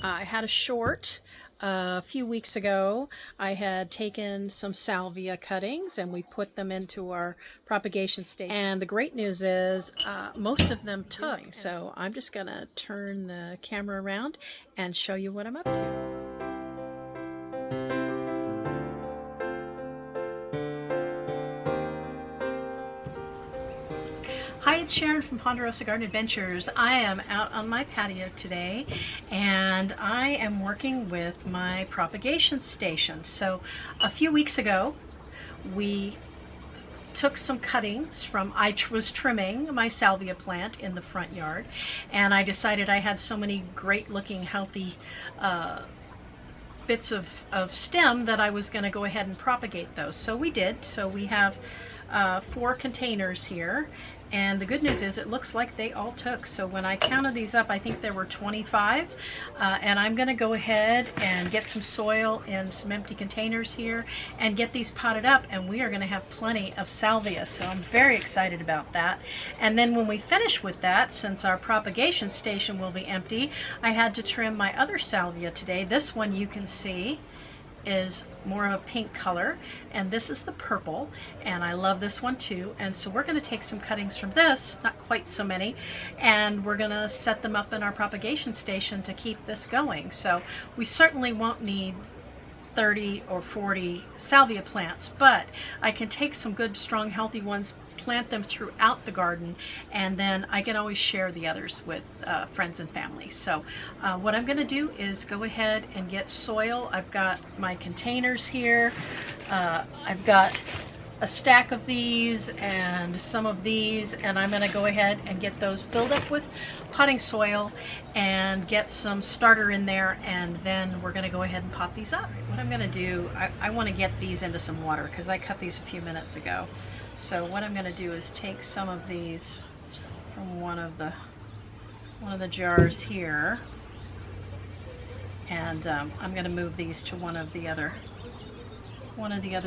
I had a short a few weeks ago. I had taken some salvia cuttings and we put them into our propagation station. And the great news is most of them took. So I'm just going to turn the camera around and show you what I'm up to. Hi, it's Sharon from Ponderosa Garden Adventures. I am out on my patio today and I am working with my propagation station. So a few weeks ago we took some cuttings from, I was trimming my salvia plant in the front yard, and I decided I had so many great looking healthy bits of stem that I was going to go ahead and propagate those. So we did. So we have 4 containers here, and the good news is it looks like they all took. So when I counted these up, I think there were 25, and I'm going to go ahead and get some soil in some empty containers here and get these potted up, and we are going to have plenty of salvia. So I'm very excited about that. And then when we finish with that, since our propagation station will be empty, I had to trim my other salvia today. This one you can see is more of a pink color, and this is the purple, and I love this one too. And so we're going to take some cuttings from this, not quite so many, and we're going to set them up in our propagation station to keep this going. So we certainly won't need 30 or 40 salvia plants, but I can take some good, strong, healthy ones, plant them throughout the garden, and then I can always share the others with friends and family. So what I'm going to do is go ahead and get soil. I've got my containers here. I've got a stack of these and some of these, and I'm going to go ahead and get those filled up with potting soil and get some starter in there, and then we're going to go ahead and pot these up. What I'm going to do, I want to get these into some water because I cut these a few minutes ago. So what I'm going to do is take some of these from one of the jars here, and I'm going to move these to one of the other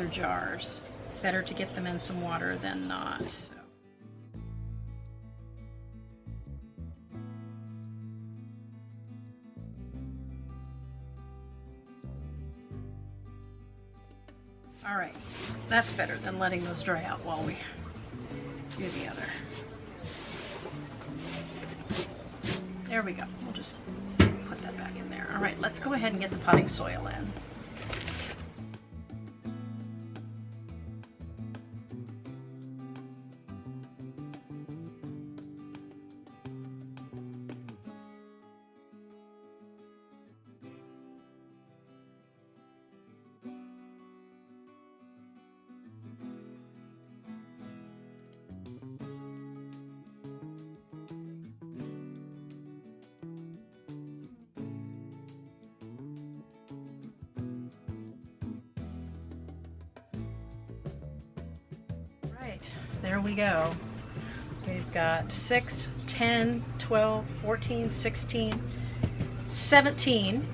jars. Better to get them in some water than not. So. All right, that's better than letting those dry out while we do the other. There we go. We'll just put that back in there. All right, let's go ahead and get the potting soil in. There we go. We've got 6, 10, 12, 14, 16, 17,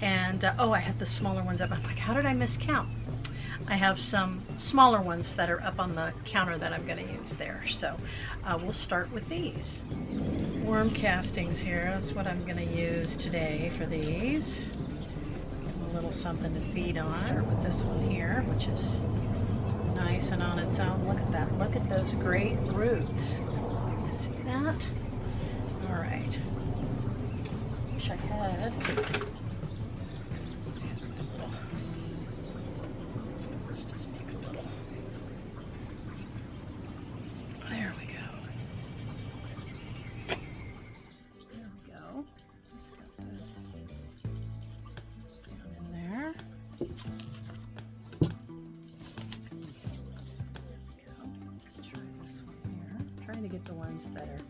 and oh, I had the smaller ones up. I'm like, how did I miscount? I have some smaller ones that are up on the counter that I'm going to use there. So we'll start with these. Worm castings here, that's what I'm going to use today for these. Give them a little something to feed on. Start with this one here, which is nice and on its own. Look at that. Look at those great roots. You see that? All right. Wish I had. Just make a little. There we go. There we go. Just got those down in there. To get the ones that are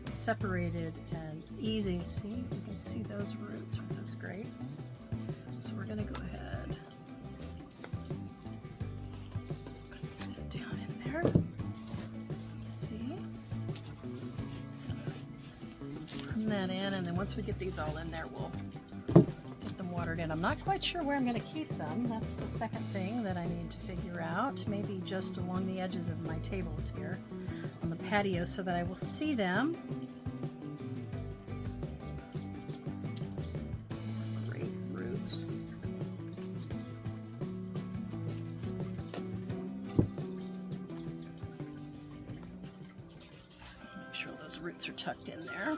separated and easy. See, you can see those roots. Aren't those great? So we're going to go ahead, put it down in there. Let's see. Turn that in, and then once we get these all in there, we'll get them watered in. I'm not quite sure where I'm going to keep them. That's the second thing that I need to figure out. Maybe just along the edges of my tables here on the patio so that I will see them. roots are tucked in there.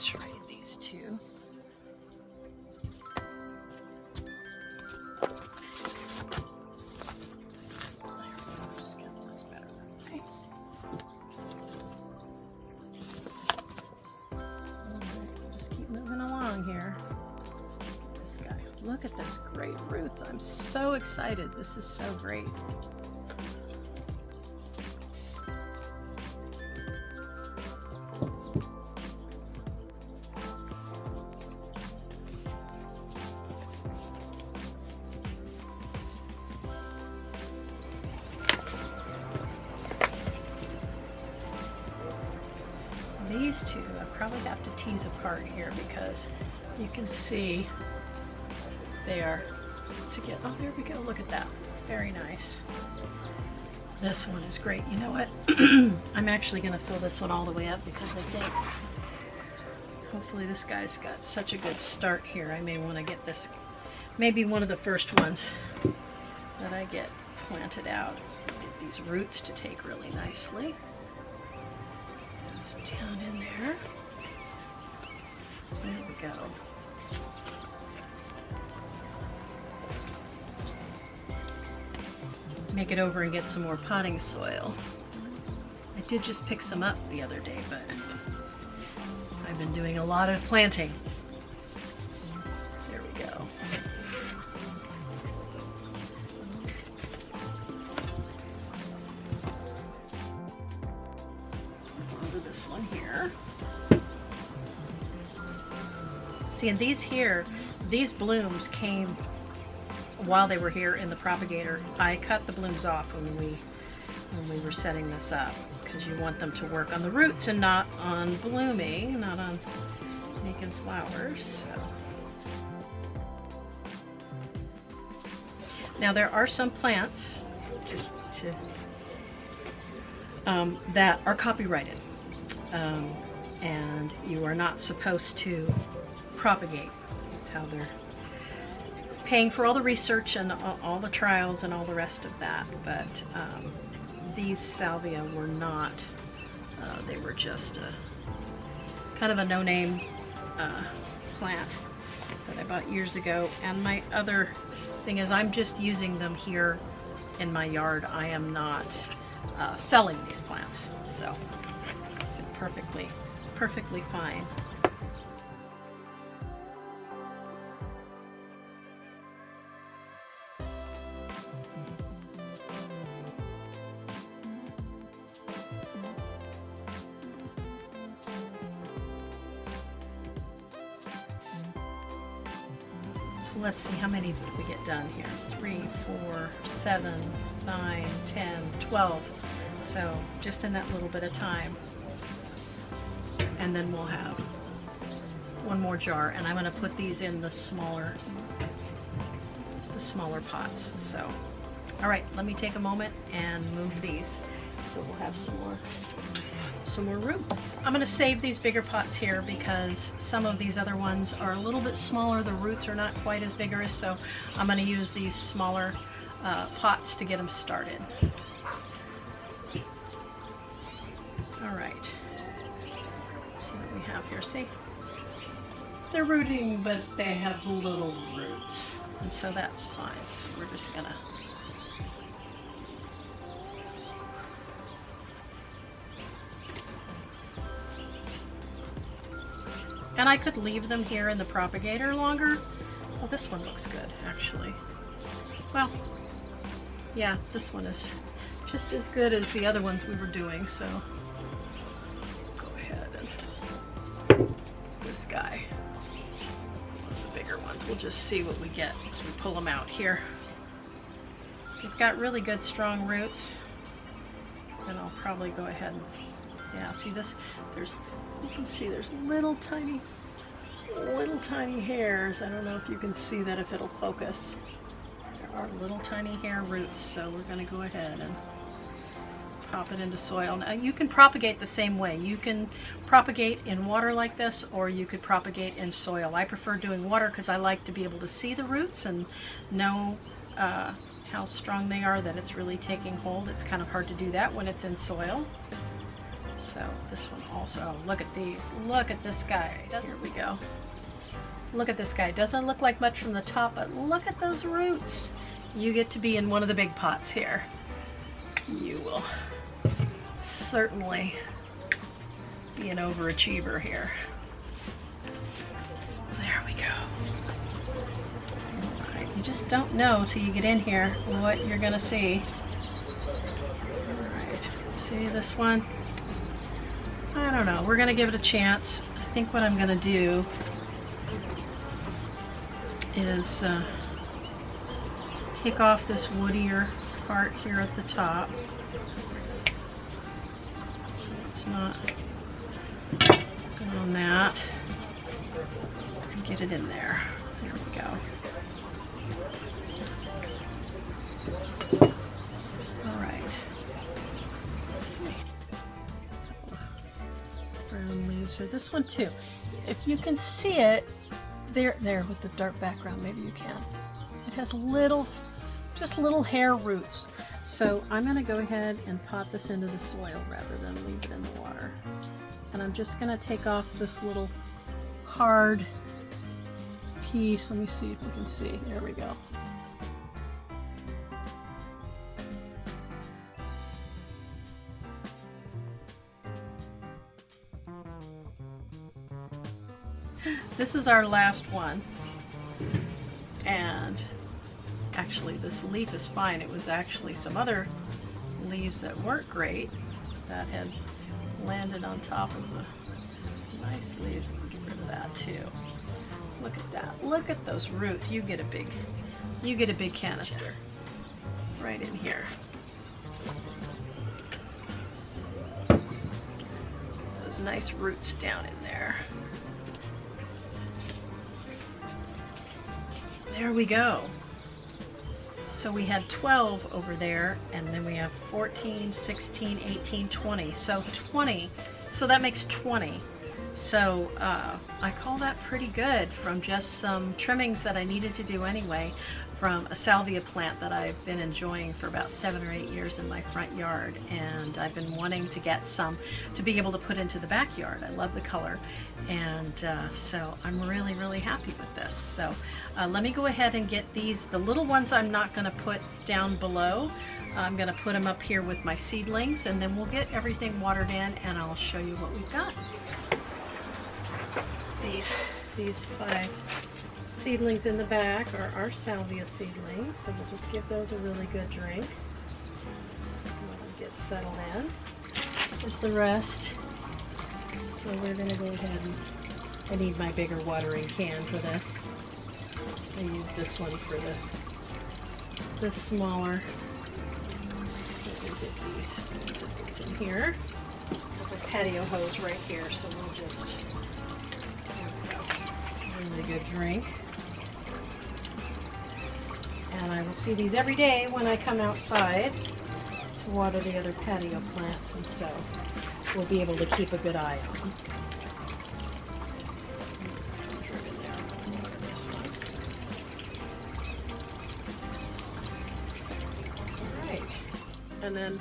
Try these two. Just kind of looks better that way. Just keep moving along here. This guy. Look at those great roots. I'm so excited. This is so great. These two I probably have to tease apart here because you can see they are together. Oh, there we go. Look at that. Very nice. This one is great. You know what? I'm actually going to fill this one all the way up because I think hopefully this guy's got such a good start here. I may want to get this, maybe one of the first ones that I get planted out. Get these roots to take really nicely. Down in there. There we go. Make it over and get some more potting soil. I did just pick some up the other day, but I've been doing a lot of planting. There we go. This one here. See, and these blooms came while they were here in the propagator. I cut the blooms off when we were setting this up because you want them to work on the roots and not on blooming, not on making flowers. So. Now there are some plants just to, that are copyrighted. And you are not supposed to propagate. That's how they're paying for all the research and all the trials and all the rest of that. But these salvia were not, they were just kind of a no-name plant that I bought years ago. And my other thing is I'm just using them here in my yard. I am not selling these plants. So perfectly fine. So let's see, how many did we get done here? 3, 4, 7, 9, 10, 12. So just in that little bit of time. And then we'll have one more jar, and I'm going to put these in the smaller pots. So, all right, let me take a moment and move these, so we'll have some more room. I'm going to save these bigger pots here because some of these other ones are a little bit smaller. The roots are not quite as vigorous, so I'm going to use these smaller pots to get them started. All right. We have here, see, they're rooting, but they have little roots, and so that's fine. So we're just gonna and I could leave them here in the propagator longer. Well, this one looks good actually. Well, yeah, this one is just as good as the other ones we were doing, so guy. One of the bigger ones. We'll just see what we get as we pull them out here. They've got really good strong roots, and I'll probably go ahead and, yeah, see this, you can see there's little tiny hairs. I don't know if you can see that, if it'll focus. There are little tiny hair roots, so we're going to go ahead and pop it into soil. Now you can propagate the same way. You can propagate in water like this, or you could propagate in soil. I prefer doing water because I like to be able to see the roots and know how strong they are, that it's really taking hold. It's kind of hard to do that when it's in soil. So this one also, look at these. Look at this guy. Here we go. Look at this guy. Doesn't look like much from the top, but look at those roots. You get to be in one of the big pots here. You will certainly be an overachiever here. There we go. All right, you just don't know till you get in here what you're gonna see. All right, see this one? I don't know, we're gonna give it a chance. I think what I'm gonna do is take off this woodier part here at the top, so it's not good on that, and get it in there. There we go. All right. Let's see. Brown leaves here. This one too. If you can see it, there with the dark background, maybe you can. It has just little hair roots. So I'm going to go ahead and pot this into the soil rather than leave it in the water. And I'm just going to take off this little hard piece. Let me see if we can see. There we go. This is our last one. And actually this leaf is fine. It was actually some other leaves that weren't great that had landed on top of the nice leaves. Get rid of that too. Look at that. Look at those roots. You get a big canister right in here. Those nice roots down in there. There we go. So we had 12 over there, and then we have 14, 16, 18, 20. So 20, so that makes 20. So I call that pretty good from just some trimmings that I needed to do anyway from a salvia plant that I've been enjoying for about 7 or 8 years in my front yard, and I've been wanting to get some to be able to put into the backyard. I love the color, and so I'm really, really happy with this. So let me go ahead and get these. The little ones I'm not going to put down below. I'm going to put them up here with my seedlings, and then we'll get everything watered in, and I'll show you what we've got. These 5 seedlings in the back are our salvia seedlings, so we'll just give those a really good drink. Let them get settled in. Just the rest. So we're going to go ahead and I need my bigger watering can for this. I use this one for the smaller. Let me get these in here. The patio hose right here, so we'll just, there we go. Really good drink. And I will see these every day when I come outside to water the other patio plants, and so we'll be able to keep a good eye on them. Alright, and then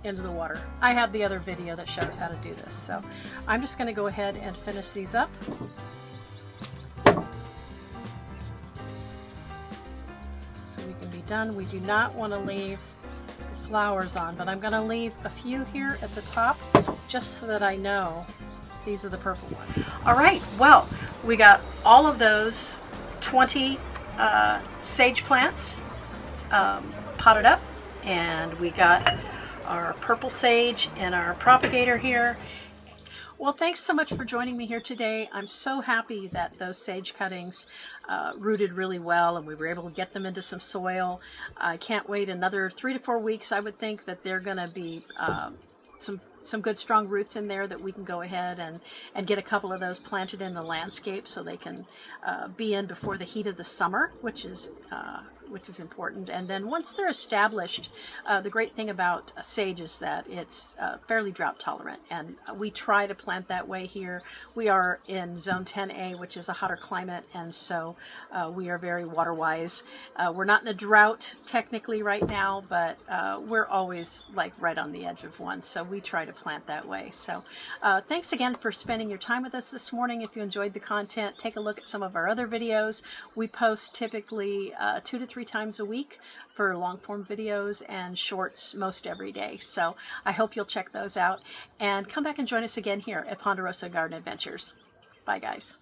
into the water. I have the other video that shows how to do this, so I'm just going to go ahead and finish these up. We can be done. We do not want to leave the flowers on, but I'm going to leave a few here at the top just so that I know these are the purple ones. All right, well, we got all of those 20 sage plants potted up, and we got our purple sage and our propagator here. Well, thanks so much for joining me here today. I'm so happy that those sage cuttings rooted really well and we were able to get them into some soil. I can't wait another 3 to 4 weeks. I would think that they're going to be some good strong roots in there that we can go ahead and get a couple of those planted in the landscape so they can be in before the heat of the summer, which is which is important. And then once they're established, the great thing about sage is that it's fairly drought tolerant, and we try to plant that way here. We are in zone 10A, which is a hotter climate, and so we are very water wise. We're not in a drought technically right now, but we're always like right on the edge of one, so we try to plant that way. So thanks again for spending your time with us this morning. If you enjoyed the content, take a look at some of our other videos. We post typically 2 to 3 times a week for long form videos and shorts most every day. So I hope you'll check those out and come back and join us again here at Ponderosa Garden Adventures. Bye guys.